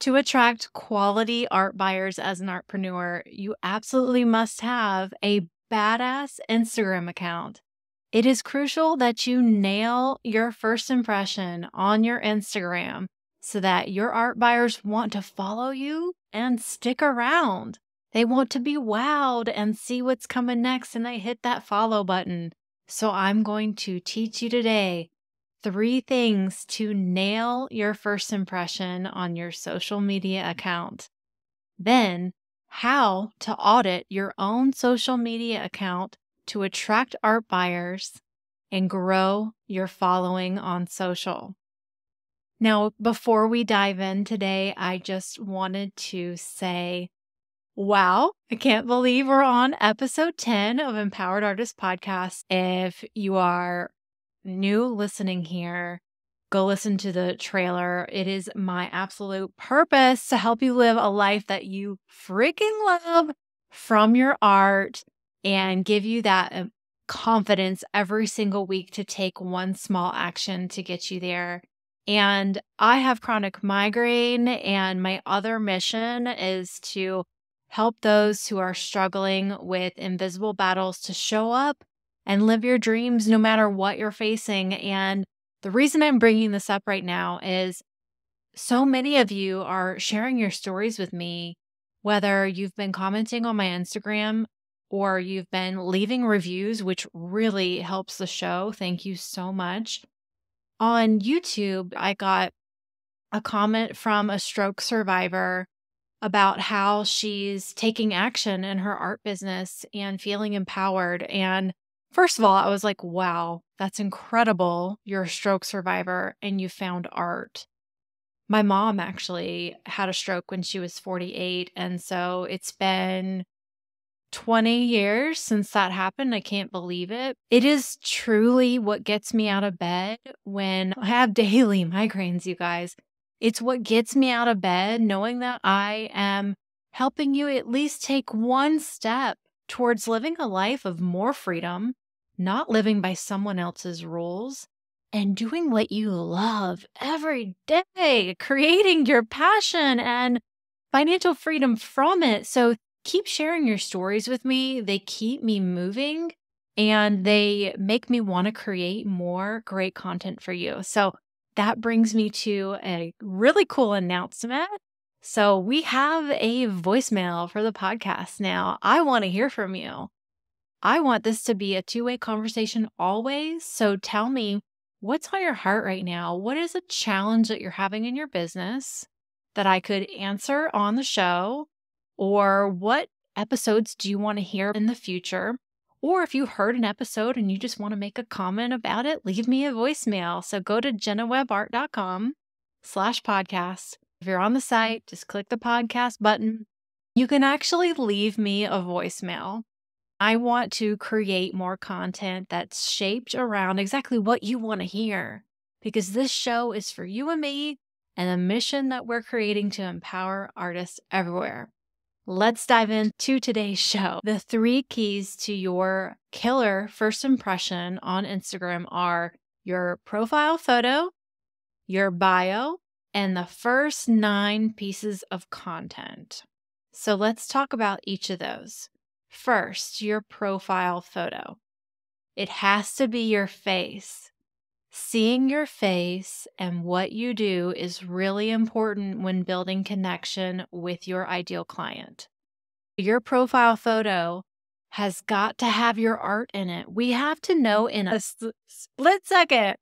To attract quality art buyers as an artpreneur, you absolutely must have a badass Instagram account. It is crucial that you nail your first impression on your Instagram so that your art buyers want to follow you and stick around. They want to be wowed and see what's coming next, and they hit that follow button. So I'm going to teach you today 3 things to nail your first impression on your social media account. Then, how to audit your own social media account to attract art buyers and grow your following on social. Now, before we dive in today, I just wanted to say, wow, I can't believe we're on episode 10 of Empowered Artist Podcast. If you are new listening here, go listen to the trailer. It is my absolute purpose to help you live a life that you freaking love from your art and give you that confidence every single week to take one small action to get you there. And I have chronic migraine, and my other mission is to help those who are struggling with invisible battles to show up and live your dreams no matter what you're facing. And the reason I'm bringing this up right now is so many of you are sharing your stories with me, whether you've been commenting on my Instagram or you've been leaving reviews, which really helps the show. Thank you so much. On YouTube, I got a comment from a stroke survivor about how she's taking action in her art business and feeling empowered. And first of all, I was like, wow, that's incredible. You're a stroke survivor and you found art. My mom actually had a stroke when she was 48. And so it's been 20 years since that happened. I can't believe it. It is truly what gets me out of bed when I have daily migraines, you guys. It's what gets me out of bed knowing that I am helping you at least take one step towards living a life of more freedom, not living by someone else's rules, and doing what you love every day, creating your passion and financial freedom from it. So keep sharing your stories with me. They keep me moving and they make me want to create more great content for you. So that brings me to a really cool announcement. So we have a voicemail for the podcast now. I want to hear from you. I want this to be a two-way conversation always. So tell me, what's on your heart right now? What is a challenge that you're having in your business that I could answer on the show? Or what episodes do you want to hear in the future? Or if you heard an episode and you just want to make a comment about it, leave me a voicemail. So go to jennawebart.com/podcast. If you're on the site, just click the podcast button. You can actually leave me a voicemail. I want to create more content that's shaped around exactly what you want to hear, because this show is for you and me and the mission that we're creating to empower artists everywhere. Let's dive into today's show. The 3 keys to your killer first impression on Instagram are your profile photo, your bio, and the first 9 pieces of content. So let's talk about each of those. First, your profile photo. It has to be your face. Seeing your face and what you do is really important when building connection with your ideal client. Your profile photo has got to have your art in it. We have to know in a split second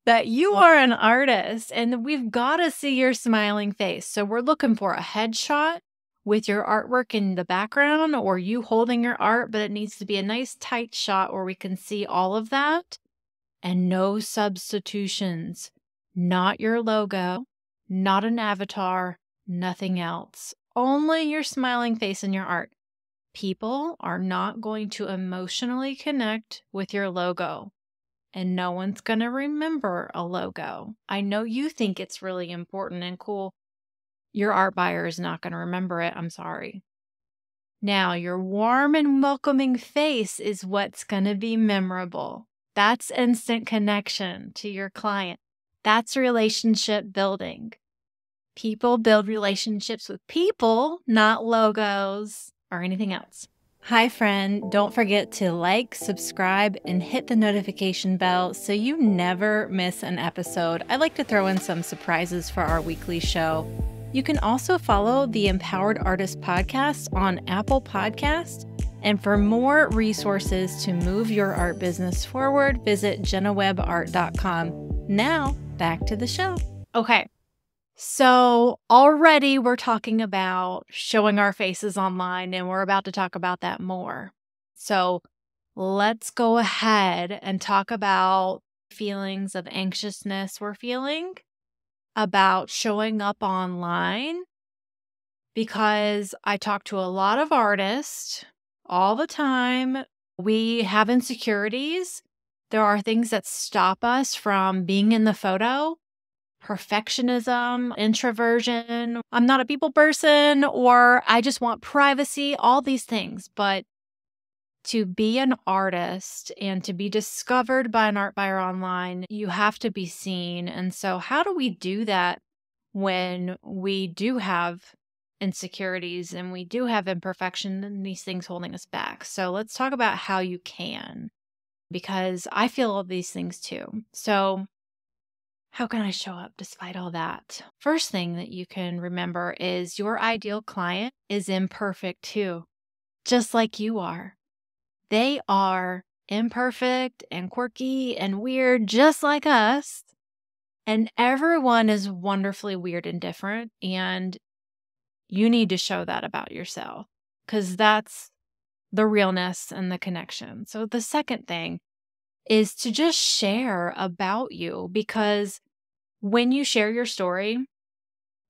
that you are an artist, and we've got to see your smiling face. So we're looking for a headshot with your artwork in the background or you holding your art, but it needs to be a nice tight shot where we can see all of that. And no substitutions, not your logo, not an avatar, nothing else. Only your smiling face in your art. People are not going to emotionally connect with your logo, and no one's going to remember a logo. I know you think it's really important and cool. Your art buyer is not going to remember it. I'm sorry. Now, your warm and welcoming face is what's going to be memorable. That's instant connection to your client. That's relationship building. People build relationships with people, not logos or anything else. Hi, friend. Don't forget to like, subscribe, and hit the notification bell so you never miss an episode. I like to throw in some surprises for our weekly show. You can also follow the Empowered Artist Podcast on Apple Podcasts. And for more resources to move your art business forward, visit jennawebart.com. Now, back to the show. Okay. So already we're talking about showing our faces online, and we're about to talk about that more. So let's go ahead and talk about feelings of anxiousness we're feeling about showing up online, because I talk to a lot of artists all the time. We have insecurities. There are things that stop us from being in the photo. Perfectionism, introversion, I'm not a people person, or I just want privacy, all these things. But to be an artist and to be discovered by an art buyer online, you have to be seen. And so how do we do that when we do have insecurities and we do have imperfection and these things holding us back? So let's talk about how you can, because I feel all these things too. So how can I show up despite all that? First thing that you can remember is your ideal client is imperfect too, just like you are. They are imperfect and quirky and weird, just like us. And everyone is wonderfully weird and different. And you need to show that about yourself, because that's the realness and the connection. So the second thing is to just share about you, because when you share your story,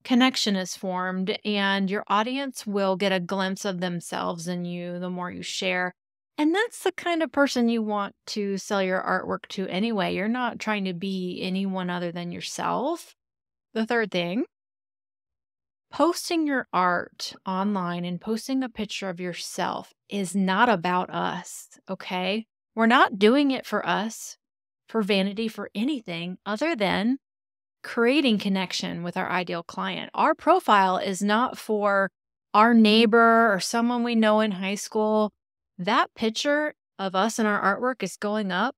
connection is formed and your audience will get a glimpse of themselves in you the more you share. And that's the kind of person you want to sell your artwork to anyway. You're not trying to be anyone other than yourself. The third thing, posting your art online and posting a picture of yourself is not about us, okay? We're not doing it for us, for vanity, for anything other than creating connection with our ideal client. Our profile is not for our neighbor or someone we know in high school. That picture of us and our artwork is going up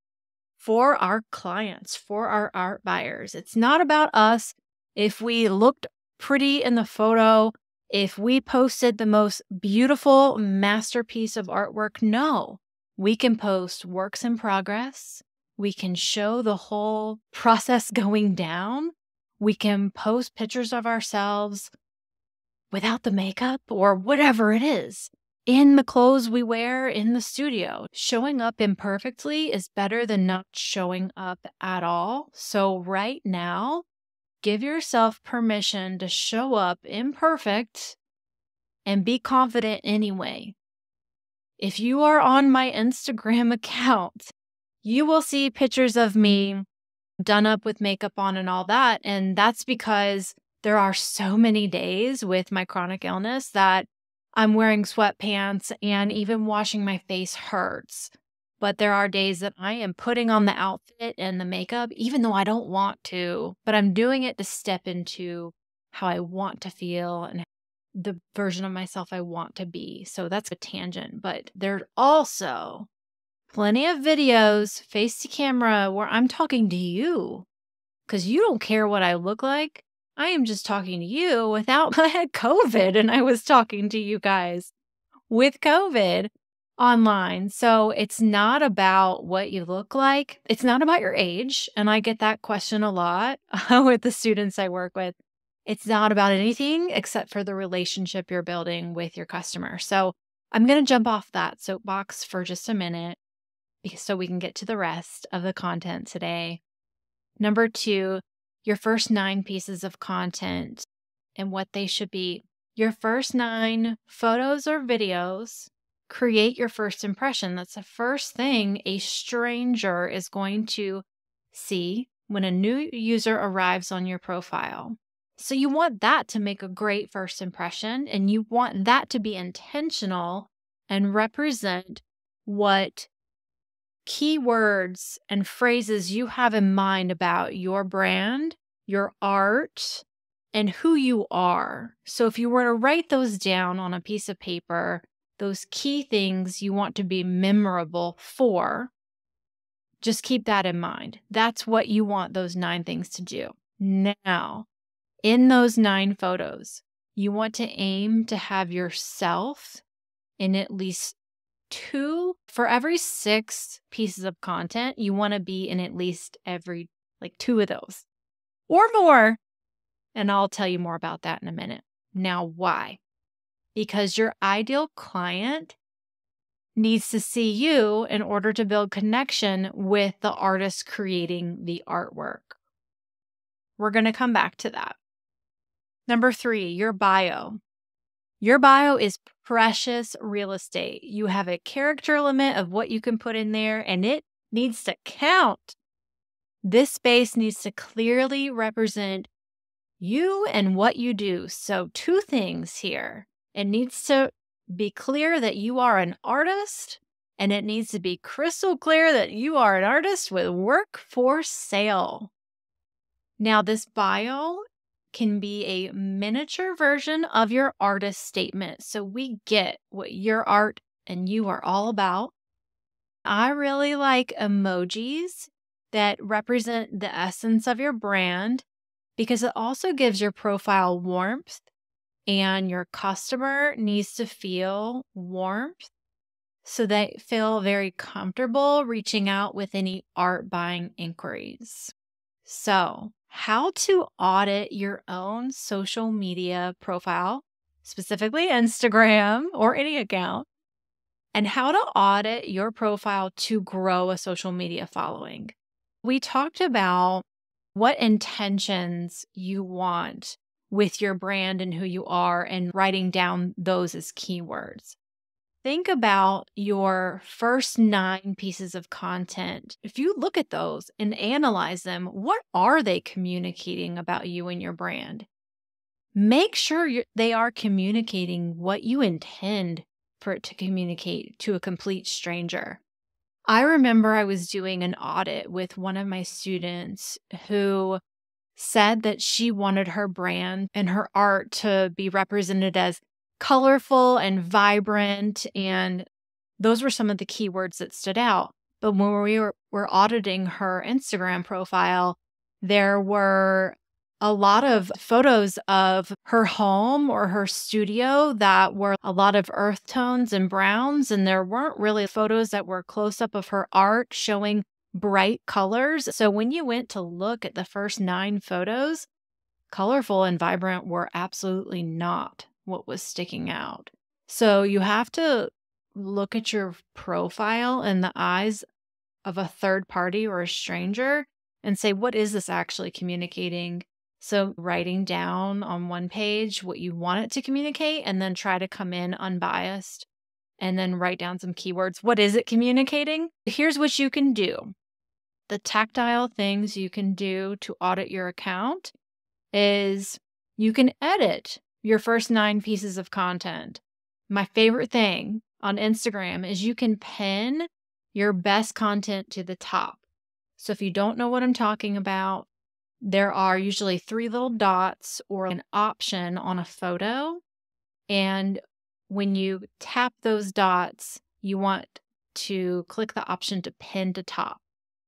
for our clients, for our art buyers. It's not about us. If we looked pretty in the photo, if we posted the most beautiful masterpiece of artwork, no. We can post works in progress. We can show the whole process going down. We can post pictures of ourselves without the makeup or whatever it is, in the clothes we wear in the studio. Showing up imperfectly is better than not showing up at all. So right now, give yourself permission to show up imperfect and be confident anyway. If you are on my Instagram account, you will see pictures of me done up with makeup on and all that. And that's because there are so many days with my chronic illness that I'm wearing sweatpants and even washing my face hurts. But there are days that I am putting on the outfit and the makeup, even though I don't want to, but I'm doing it to step into how I want to feel and the version of myself I want to be. So that's a tangent, but there's also plenty of videos, face to camera, where I'm talking to you, because you don't care what I look like. I am just talking to you without, I had COVID and I was talking to you guys with COVID online. So it's not about what you look like. It's not about your age. And I get that question a lot with the students I work with. It's not about anything except for the relationship you're building with your customer. So I'm going to jump off that soapbox for just a minute so we can get to the rest of the content today. Number 2, your first 9 pieces of content and what they should be. Your first 9 photos or videos create your first impression. That's the first thing a stranger is going to see when a new user arrives on your profile. So you want that to make a great first impression, and you want that to be intentional and represent what keywords and phrases you have in mind about your brand, your art, and who you are. So if you were to write those down on a piece of paper, those key things you want to be memorable for, just keep that in mind. That's what you want those 9 things to do. Now, in those 9 photos, you want to aim to have yourself in at least 2. For every 6 pieces of content, you want to be in at least every 2 of those or more. And I'll tell you more about that in a minute. Now, why? Because your ideal client needs to see you in order to build connection with the artist creating the artwork. We're going to come back to that. Number 3, your bio. Your bio is precious real estate. You have a character limit of what you can put in there, and it needs to count. This space needs to clearly represent you and what you do. So 2 things here. It needs to be clear that you are an artist, and it needs to be crystal clear that you are an artist with work for sale. Now, this bio can be a miniature version of your artist statement. So we get what your art and you are all about. I really like emojis that represent the essence of your brand because it also gives your profile warmth, and your customer needs to feel warmth so they feel very comfortable reaching out with any art buying inquiries. So, how to audit your own social media profile, specifically Instagram or any account, and how to audit your profile to grow a social media following. We talked about what intentions you want with your brand and who you are, and writing down those as keywords. Think about your first 9 pieces of content. If you look at those and analyze them, what are they communicating about you and your brand? Make sure they are communicating what you intend for it to communicate to a complete stranger. I remember I was doing an audit with one of my students who said that she wanted her brand and her art to be represented as colorful and vibrant, and those were some of the keywords that stood out. But when we were auditing her Instagram profile, there were a lot of photos of her home or her studio that were a lot of earth tones and browns, and there weren't really photos that were close up of her art showing bright colors. So when you went to look at the first 9 photos, colorful and vibrant were absolutely not what was sticking out. So you have to look at your profile in the eyes of a third party or a stranger and say, what is this actually communicating? So writing down on one page what you want it to communicate, and then try to come in unbiased and then write down some keywords. What is it communicating? Here's what you can do. The tactile things you can do to audit your account is you can edit your first 9 pieces of content. My favorite thing on Instagram is you can pin your best content to the top. So if you don't know what I'm talking about, there are usually 3 little dots or an option on a photo. And when you tap those dots, you want to click the option to pin to top.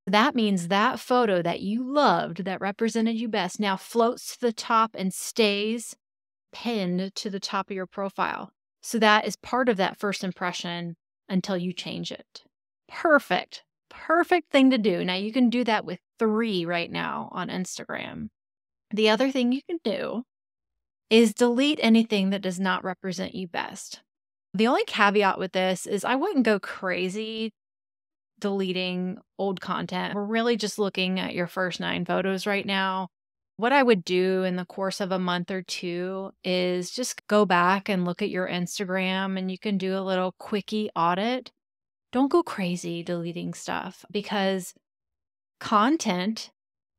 That means that photo that you loved, that represented you best, now floats to the top and stays pinned to the top of your profile. So that is part of that first impression until you change it. Perfect. Perfect thing to do. Now you can do that with 3 right now on Instagram. The other thing you can do is delete anything that does not represent you best. The only caveat with this is I wouldn't go crazy deleting old content. We're really just looking at your first 9 photos right now. What I would do in the course of a month or 2 is just go back and look at your Instagram, and you can do a little quickie audit. Don't go crazy deleting stuff, because content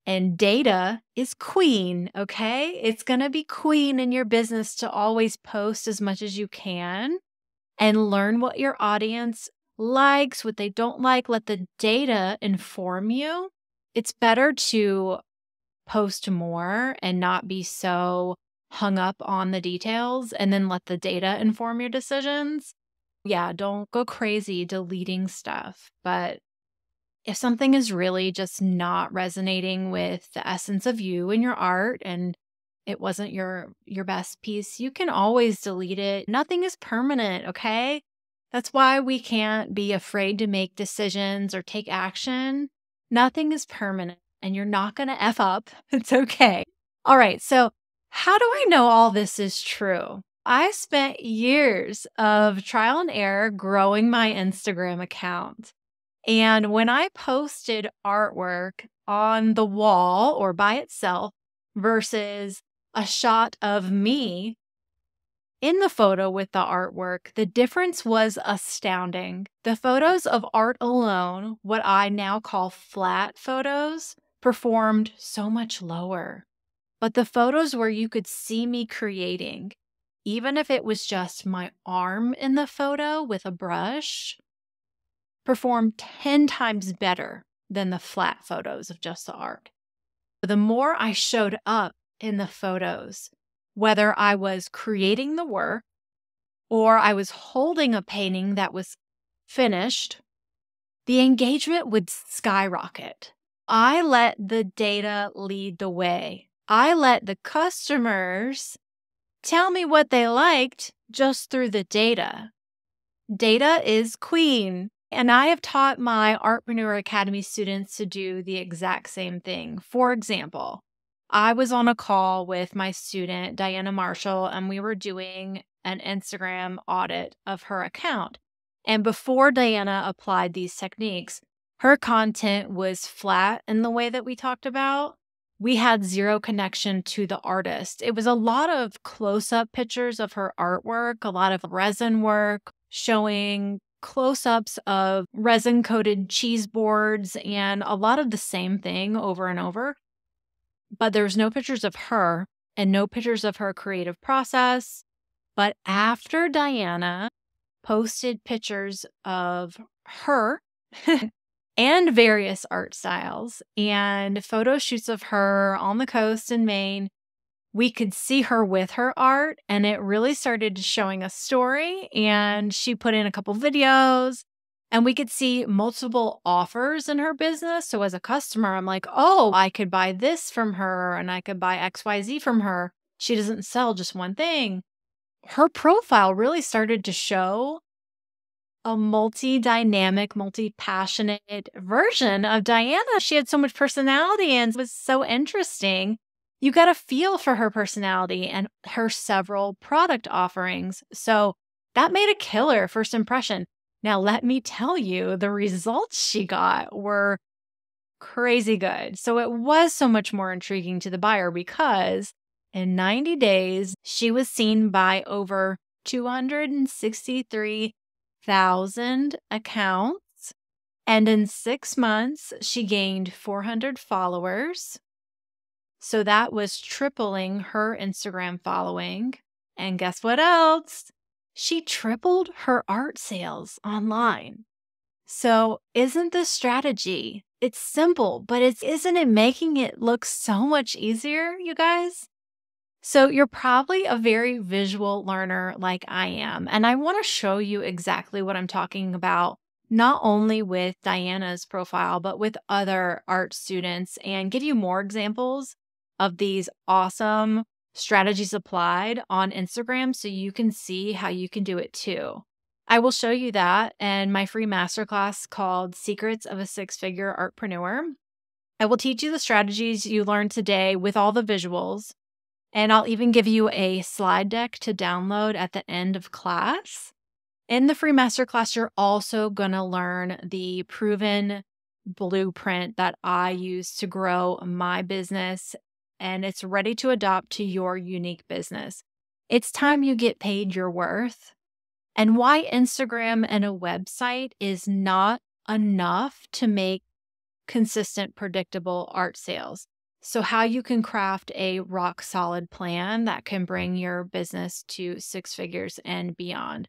and data is queen, okay? It's going to be queen in your business to always post as much as you can and learn what your audience likes, what they don't like. Let the data inform you. It's better to post more and not be so hung up on the details and then let the data inform your decisions. Yeah, don't go crazy deleting stuff. But if something is really just not resonating with the essence of you and your art and it wasn't your best piece, you can always delete it. Nothing is permanent, okay? That's why we can't be afraid to make decisions or take action. Nothing is permanent and you're not going to F up. It's okay. All right. So, how do I know all this is true? I spent years of trial and error growing my Instagram account. And when I posted artwork on the wall or by itself versus a shot of me in the photo with the artwork, the difference was astounding. The photos of art alone, what I now call flat photos, performed so much lower. But the photos where you could see me creating, even if it was just my arm in the photo with a brush, performed 10 times better than the flat photos of just the art. The more I showed up in the photos, whether I was creating the work or I was holding a painting that was finished, the engagement would skyrocket. I let the data lead the way. I let the customers tell me what they liked just through the data. Data is queen. And I have taught my Artpreneur Academy students to do the exact same thing. For example, I was on a call with my student, Diana Marshall, and we were doing an Instagram audit of her account. And before Diana applied these techniques, her content was flat in the way that we talked about. We had zero connection to the artist. It was a lot of close-up pictures of her artwork, a lot of resin work, showing close-ups of resin-coated cheese boards and a lot of the same thing over and over. But there's no pictures of her and no pictures of her creative process. But after Diana posted pictures of her and various art styles and photo shoots of her on the coast in Maine, we could see her with her art and it really started showing a story. And she put in a couple videos and we could see multiple offers in her business. So as a customer, I'm like, oh, I could buy this from her and I could buy XYZ from her. She doesn't sell just one thing. Her profile really started to show a multi-dynamic, multi-passionate version of Diana. She had so much personality and it was so interesting. You got a feel for her personality and her several product offerings. So that made a killer first impression. Now, let me tell you, the results she got were crazy good. So it was so much more intriguing to the buyer because in 90 days, she was seen by over 263,000 accounts. And in 6 months, she gained 400 followers. So that was tripling her Instagram following. And guess what else? She tripled her art sales online. So isn't this strategy? It's simple, but isn't it making it look so much easier, you guys? So you're probably a very visual learner like I am. And I want to show you exactly what I'm talking about, not only with Diana's profile, but with other art students and give you more examples of these awesome strategies applied on Instagram so you can see how you can do it too. I will show you that in my free masterclass called Secrets of a Six-Figure Artpreneur. I will teach you the strategies you learned today with all the visuals, and I'll even give you a slide deck to download at the end of class. In the free masterclass, you're also going to learn the proven blueprint that I use to grow my business, and it's ready to adopt to your unique business. It's time you get paid your worth, and why Instagram and a website is not enough to make consistent, predictable art sales. So how you can craft a rock solid plan that can bring your business to 6 figures and beyond.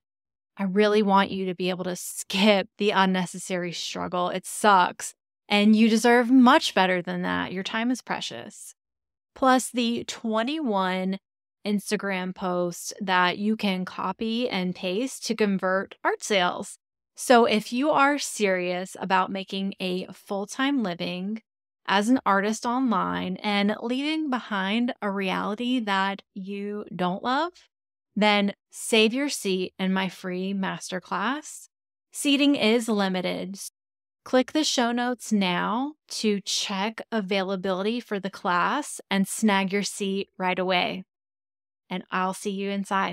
I really want you to be able to skip the unnecessary struggle. It sucks. And you deserve much better than that. Your time is precious. plus the 21 Instagram posts that you can copy and paste to convert art sales. So, if you are serious about making a full time living as an artist online and leaving behind a reality that you don't love, then save your seat in my free masterclass. Seating is limited. Click the show notes now to check availability for the class and snag your seat right away. And I'll see you inside.